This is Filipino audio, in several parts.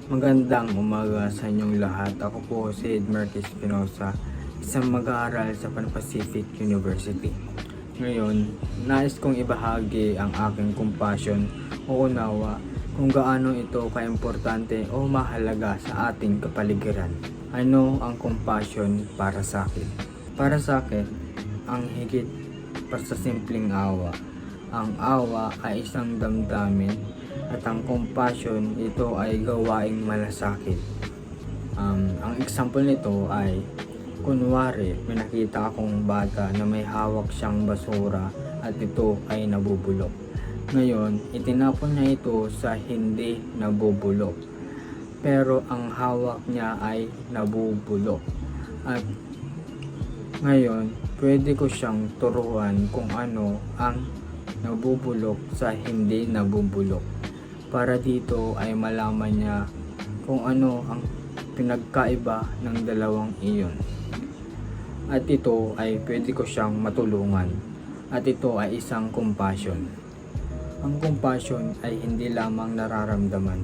Magandang umaga sa inyong lahat. Ako po si Edmer Espinosa, isang mag-aaral sa Pan Pacific University. Ngayon, nais kong ibahagi ang aking compassion o unawa kung gaano ito kaimportante o mahalaga sa ating kapaligiran. Ano ang compassion para sa akin? Para sa akin, ang higit pa sa simpleng awa. Ang awa ay isang damdamin at ang compassion, ito ay gawaing malasakit. Ang example nito ay, kunwari, may nakita akong bata na may hawak siyang basura at ito ay nabubulok. Ngayon, itinapon niya ito sa hindi nabubulok. Pero ang hawak niya ay nabubulok. At ngayon, pwede ko siyang turuan kung ano ang nabubulok sa hindi nabubulok. Para dito ay malaman niya kung ano ang pinagkaiba ng dalawang iyon. At ito ay pwede ko siyang matulungan. At ito ay isang compassion. Ang compassion ay hindi lamang nararamdaman.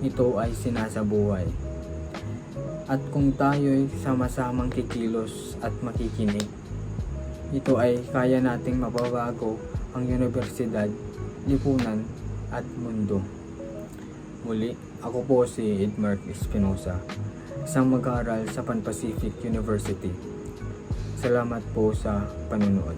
Ito ay sinasabuhay. At kung tayo'y sama-samang kikilos at makikinig, ito ay kaya nating mapabago ang universidad, lipunan, at mundo. Muli, ako po si Edmer Espinosa, isang mag-aaral sa Pan Pacific University. Salamat po sa panunood.